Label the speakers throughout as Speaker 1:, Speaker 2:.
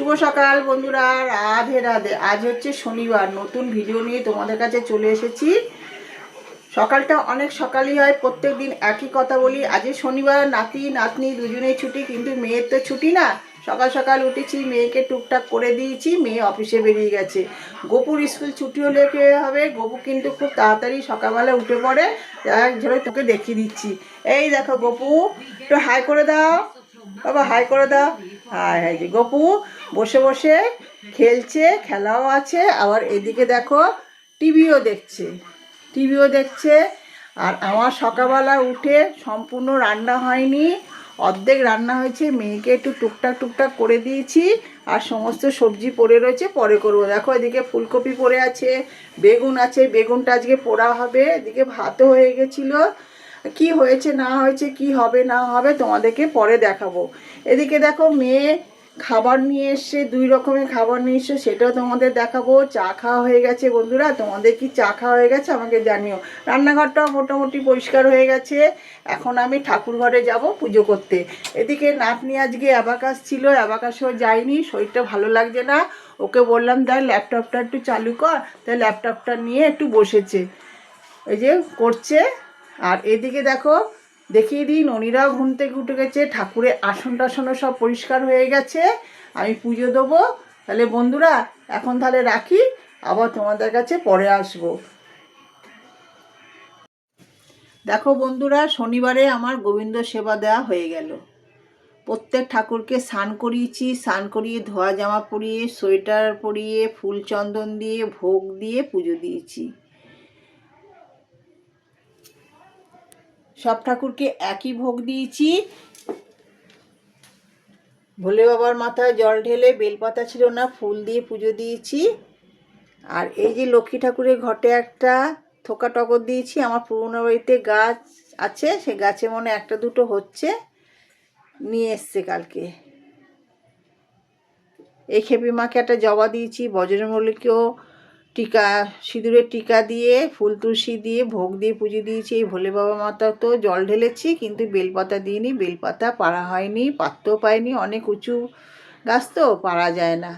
Speaker 1: শুভ সকাল বন্ধুরা, রাধে রাধে। আজ হচ্ছে শনিবার, নতুন ভিডিও নিয়ে তোমাদের কাছে চলে এসেছি। সকালটা অনেক সকালই হয়, প্রত্যেক দিন একই কথা বলি। আজ শনিবার, নাতি নাতনি দুজনেই ছুটি, কিন্তু মেয়ের তো ছুটি না। সকাল সকাল উঠেছি, মেয়েকে টুকটাক করে দিয়েছি, মেয়ে অফিসে বেরিয়ে গেছে। গোপুর স্কুল ছুটি হলে কি হবে, গোপু কিন্তু খুব তাড়াতাড়ি সকালবেলা উঠে পড়ে। এক ঝরে তোকে দেখিয়ে দিচ্ছি। এই দেখো গোপু, একটু হাই করে দাও বাবা, হাই করে দাও। হাই হাই যে গোপু বসে বসে খেলছে, খেলাও আছে, আবার এদিকে দেখো টিভিও দেখছে। আর আমার সকালবেলা উঠে সম্পূর্ণ রান্না হয়নি, অর্ধেক রান্না হয়েছে, মেয়েকে একটু টুকটাক করে দিয়েছি। আর সমস্ত সবজি পড়ে রয়েছে, পরে করবো। দেখো এদিকে ফুলকপি পড়ে আছে, বেগুন আছে, বেগুনটা আজকে পোড়া হবে। এদিকে ভাতও হয়ে গেছিলো। কি হয়েছে না হয়েছে, কি হবে না হবে তোমাদেরকে পরে দেখাবো। এদিকে দেখো মেয়ে খাবার নিয়ে এসছে, 2 রকমের খাবার নিয়ে এসছে, সেটাও তোমাদের দেখাবো। চা খাওয়া হয়ে গেছে বন্ধুরা, তোমাদের কি চা খাওয়া হয়ে গেছে আমাকে জানিও। রান্নাঘরটাও মোটামুটি পরিষ্কার হয়ে গেছে। এখন আমি ঠাকুর ঘরে যাব পুজো করতে। এদিকে নাতনি আজকে অ্যাবাকাস ছিল, অ্যাবাকাসও যায়নি, শরীরটা ভালো লাগছে না। ওকে বললাম তাই ল্যাপটপটা একটু চালু কর, তাই ল্যাপটপটা নিয়ে একটু বসেছে, এই যে করছে। আর এদিকে দেখো দেখিয়ে দিই, ননিরাও ঘুম থেকে উঠে গেছে, ঠাকুরের আসন টাসনও সব পরিষ্কার হয়ে গেছে। আমি পুজো দেবো। তাহলে বন্ধুরা এখন তাহলে রাখি, আবার তোমাদের কাছে পরে আসবো। দেখো বন্ধুরা, শনিবারে আমার গোবিন্দ সেবা দেওয়া হয়ে গেল। প্রত্যেক ঠাকুরকে স্নান করিয়েছি, স্নান করিয়ে ধোয়া জামা পরিয়ে, সোয়েটার পরিয়ে, ফুল চন্দন দিয়ে, ভোগ দিয়ে পুজো দিয়েছি। সব ঠাকুরকে একই ভোগ দিয়েছি। ভোলে বাবার মাথায় জল ঢেলে, বেলপাতা ছিল না, ফুল দিয়ে পুজো দিয়েছি। আর এই যে লক্ষ্মী ঠাকুরের ঘটে একটা থোকা টগর দিয়েছি। আমার পুরনো বাড়িতে গাছ আছে, সে গাছে মনে একটা দুটো হচ্ছে, নিয়ে এসছে কালকে। এই খেপি মাকে একটা জবা দিয়েছি, বজরংবলীকেও টিকা, সিঁদুরের টিকা দিয়ে, ফুল তুলসী দিয়ে, ভোগ দিয়ে পুজো দিয়েছি। এই ভোলে বাবা মাতা তো জল ঢেলেছি, কিন্তু বেলপাতা দিইনি, বেলপাতা পাড়া হয়নি, পাততেও পাইনি, অনেক উঁচু গাছ তো পারা যায় না।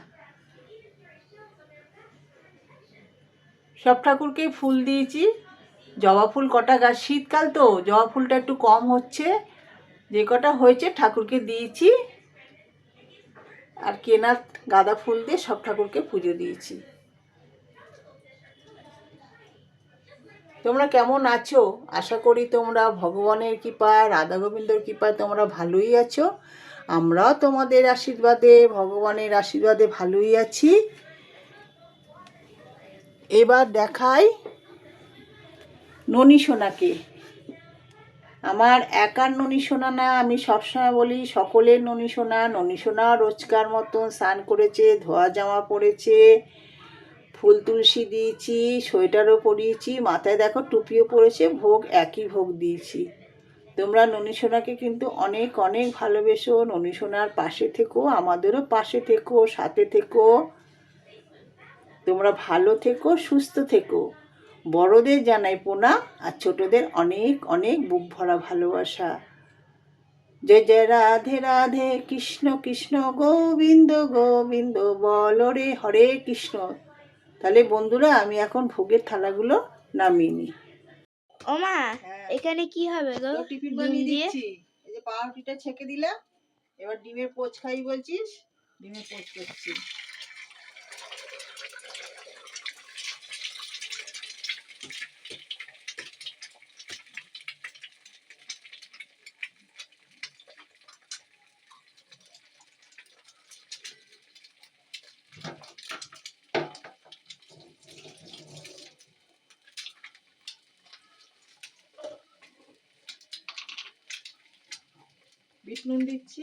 Speaker 1: সব ঠাকুরকেই ফুল দিয়েছি। জবা ফুল কটা গাছ, শীতকাল তো জবা ফুলটা একটু কম হচ্ছে, যে কটা হয়েছে ঠাকুরকে দিয়েছি। আর কেনা গাঁদা ফুল দিয়ে সব ঠাকুরকে পুজো দিয়েছি। তোমরা কেমন আছো? আশা করি তোমরা ভগবানের কৃপায়, রাধা গোবিন্দর কৃপায় তোমরা ভালোই আছো। আমরাও তোমাদের আশীর্বাদে, ভগবানের আশীর্বাদে ভালোই আছি। এবার দেখাই ননী সোনাকে। আমার একার ননী সোনা না, আমি সবসময় বলি সকলের ননী সোনা। ননী সোনা রোজকার মতন স্নান করেছে, ধোয়া জামা পরেছে, ফুল তুলসী দিয়েছি, সোয়েটারও পরিয়েছি, মাথায় দেখো টুপিও পরেছে, ভোগ একই ভোগ দিয়েছি। তোমরা ননী সোনাকে কিন্তু অনেক অনেক ভালোবেসো। ননী সোনার পাশে থেকো, আমাদেরও পাশে থেকো, সাথে থেকো। তোমরা ভালো থেকো, সুস্থ থেকো। বড়দের জানাই প্রণাম, আর ছোটদের অনেক অনেক বুক ভরা ভালোবাসা। জয় জয় রাধে রাধে, কৃষ্ণ কৃষ্ণ গোবিন্দ গোবিন্দ, বল রে হরে কৃষ্ণ। তাহলে বন্ধুরা আমি এখন ভোগের থালাগুলো নামিয়ে নিই।
Speaker 2: ওমা, এখানে কি হবে গো?
Speaker 1: টিফিন বানিয়ে দিচ্ছি। এই যে পাউরুটিটা ছেঁকে দিলাম, এবার ডিমের পোচ খাই বলছিস, ডিমের পোচ করছি। বিট নুন দিচ্ছি।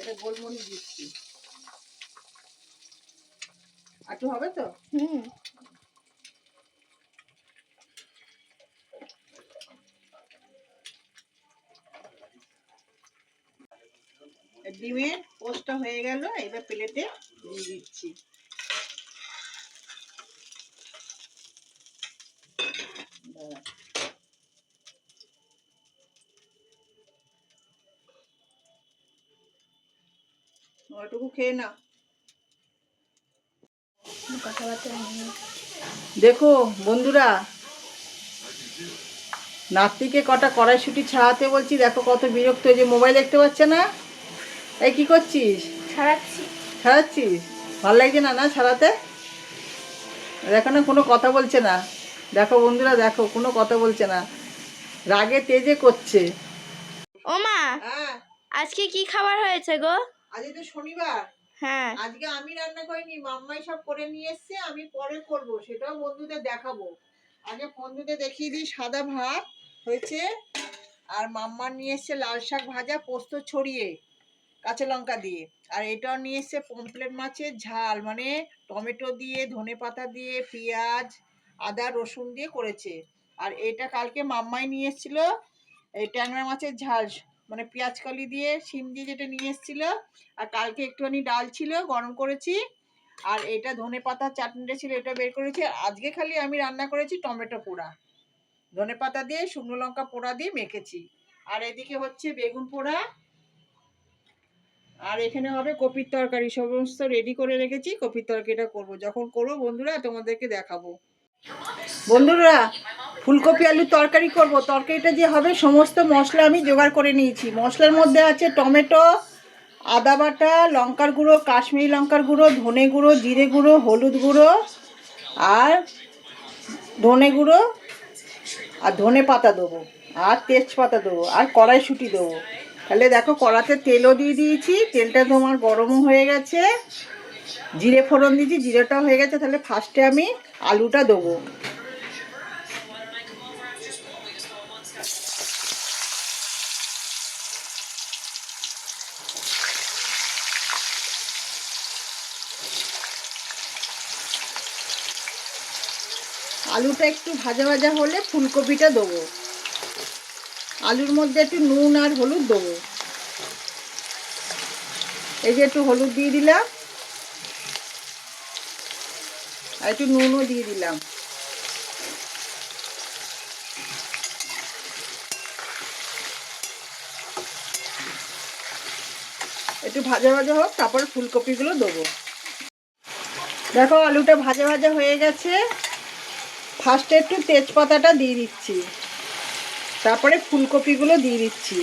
Speaker 1: এটা গোলমরিচ দিচ্ছি। একটু হবে তো? ডিমের পোস্টটা হয়ে গেল, এবার প্লেটে দিয়ে দিচ্ছি। ওইটুকু খেয়ে না।
Speaker 2: কথাবার্তা নেই।
Speaker 1: দেখো বন্ধুরা, নাতিকে কটা কড়াইশুঁটি ছাড়াতে বলছি, দেখো কত বিরক্ত, যে মোবাইল দেখতে পাচ্ছে না। এই কি করছিস?
Speaker 2: ছাড়াচ্ছি।
Speaker 1: ছাড়াচ্ছিস? ভালো লাগছে না না ছাড়াতে? দেখো না, কোনো কথা বলছে না। দেখো বন্ধুরা, দেখো কোনো কথা বলছে না, রাগে তেজে করছে।
Speaker 2: ও মা,
Speaker 1: হ্যাঁ,
Speaker 2: আজকে কি খাবার হয়েছে গো?
Speaker 1: আজকে তো শনিবার।
Speaker 2: হ্যাঁ।
Speaker 1: আজকে আমি রান্না করিনি, মাম্মাই সব করে নিয়ে এসছে, আমি পরে করব, সেটাও বন্ধুদের দেখাবো। আগে বন্ধুদের দেখিয়ে দিই। সাদা ভাত হয়েছে, আর মাম্মা নিয়ে এসছে লাল শাক ভাজা পোস্ত ছড়িয়ে কাঁচা লঙ্কা দিয়ে, আর এটাও নিয়ে এসছে পমফ্লেট মাছের ঝাল, মানে টমেটো দিয়ে ধনে পাতা দিয়ে পেঁয়াজ আদা রসুন দিয়ে করেছে। আর এটা কালকে মাম্মাই নিয়ে এসেছিল, এই ট্যাংরা মাছের ঝাল, মানে পেঁয়াজ কলি দিয়ে শিম দিয়ে যেটা নিয়ে এসেছিল। আর কালকে একটুখানি ডাল ছিল, গরম করেছি। আর এটা ধনে পাতার চাটনিটা ছিল, এটা বের করেছি। আজকে খালি আমি রান্না করেছি টমেটো পোড়া, ধনে পাতা দিয়ে শুকনো লঙ্কা পোড়া দিয়ে মেখেছি। আর এদিকে হচ্ছে বেগুন পোড়া, আর এখানে হবে কপির তরকারি। সমস্ত রেডি করে রেখেছি, কপির তরকারিটা করব, যখন করবো বন্ধুরা তোমাদেরকে দেখাবো। বন্ধুরা, ফুলকপি আলুর তরকারি করব। তরকারিটা যে হবে সমস্ত মশলা আমি জোগাড় করে নিয়েছি। মশলার মধ্যে আছে টমেটো, আদা বাটা, লঙ্কার গুঁড়ো, কাশ্মীরি লঙ্কার গুঁড়ো, ধনে গুঁড়ো, জিরে গুঁড়ো, হলুদ গুঁড়ো, আর ধনে গুঁড়ো, আর ধনে পাতা দেবো, আর তেজপাতা দেবো, আর কড়াইশুঁটি দেবো। তাহলে দেখো, কড়াতে তেলও দিয়ে দিয়েছি, তেলটা তোমার গরমও হয়ে গেছে। জিরে ফোড়ন দিয়েছি, জিরেটা হয়ে গেছে। তাহলে ফার্স্টে আমি আলুটা দেবো। আলুটা একটু ভাজা ভাজা হলে ফুলকপিটা দেবো। আলুর মধ্যে একটু নুন আর হলুদ দেবো। এই যে একটু হলুদ দিয়ে দিলাম, আর একটু নুনও দিয়ে দিলাম। একটু ভাজা ভাজা হোক, তারপর ফুলকপিগুলো দেবো। দেখো আলুটা ভাজা ভাজা হয়ে গেছে। ফার্স্টে একটু তেজপাতাটা দিয়ে দিচ্ছি, তারপরে ফুলকপিগুলো দিয়ে দিচ্ছি।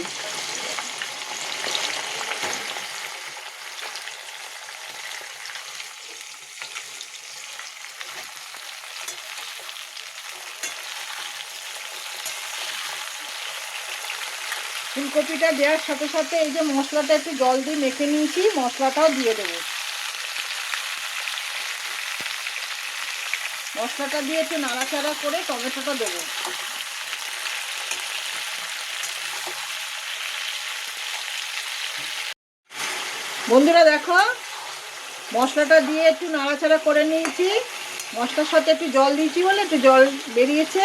Speaker 1: ফুলকপিটা দেওয়ার সাথে সাথে এই যে মশলাটা একটু জল দিয়ে মেখে নিয়েছি, মশলাটাও দিয়ে দেবো। মশলাটা দিয়ে একটু নাড়াচাড়া করে টমেটোটা দেবো। বন্ধুরা দেখো, মশলাটা দিয়ে একটু নাড়াচাড়া করে নিয়েছি। মশলার সাথে একটু জল দিয়েছি বলে একটু জল বেরিয়েছে।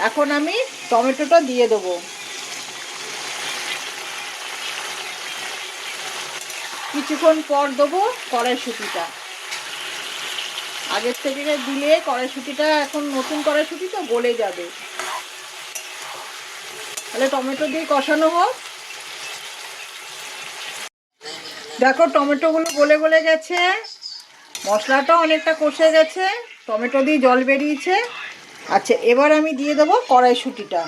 Speaker 1: এখন আমি টমেটোটা দিয়ে দেবো। কিছুক্ষণ পর দেবো কড়াইশুঁটিটা। আগের থেকে দিলে কড়াইশুঁটিটা, এখন নতুন কড়াইশুঁটি তো গলে যাবে। তাহলে টমেটো দিয়ে কষানো হোক। দেখো টমেটোগুলো গলে গলে গেছে, মশলাটাও অনেকটা কষে গেছে, টমেটো দিয়ে জল বেরিয়েছে। আচ্ছা, এবার আমি দিয়ে দেবো কড়াইশুঁটিটা।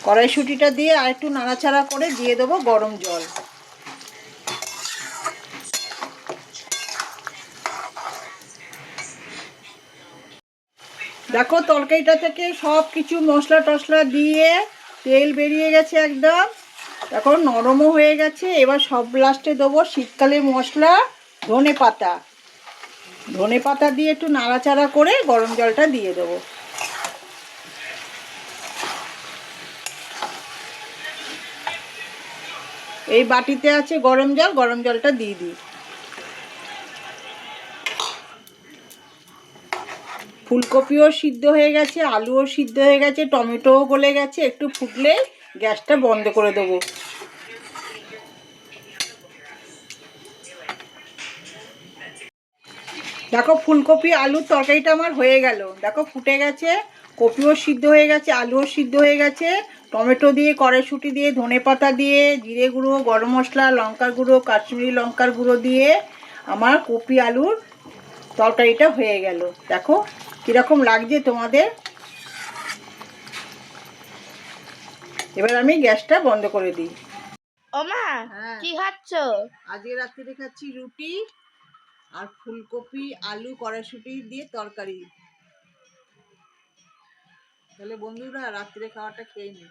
Speaker 1: কড়াইশুঁটিটা দিয়ে আর একটু নাড়াচাড়া করে দিয়ে দেবো গরম জল। দেখো তরকারিটা থেকে সব কিছু মশলা টশলা দিয়ে তেল বেরিয়ে গেছে একদম, এখন নরমও হয়ে গেছে। এবার সব লাস্টে দেবো শীতকালের মশলা ধনে পাতা। ধনে পাতা দিয়ে একটু নাড়াচাড়া করে গরম জলটা দিয়ে দেবো। এই বাটিতে আছে গরম জল, গরম জলটা দিয়ে দিই। ফুলকপিও সিদ্ধ হয়ে গেছে, আলুও সিদ্ধ হয়ে গেছে, টমেটোও গলে গেছে। একটু ফুটলে গ্যাসটা বন্ধ করে দেবো। দেখো ফুলকপি আলুর তরকারিটা আমার হয়ে গেল, দেখো ফুটে গেছে, কপিও সিদ্ধ হয়ে গেছে, আলুও সিদ্ধ হয়ে গেছে। টমেটো দিয়ে, কড়াইশুঁটি দিয়ে, ধনেপাতা দিয়ে, জিরে গুঁড়ো, গরম মশলা, লঙ্কার গুঁড়ো, কাশ্মীরি লঙ্কার গুঁড়ো দিয়ে আমার কপি আলুর তরকারিটা হয়ে গেল। দেখো কীরকম লাগছে তোমাদের। এবার আমি গ্যাসটা বন্ধ করে দিই।
Speaker 2: ওমা
Speaker 1: হ্যাঁ।
Speaker 2: কি খাচ্ছ?
Speaker 1: আজকে রাত্রে খাচ্ছি রুটি আর ফুলকপি আলু কড়াইশুঁটি দিয়ে তরকারি। তাহলে বন্ধুরা রাত্রে খাওয়াটা খেয়ে নিই।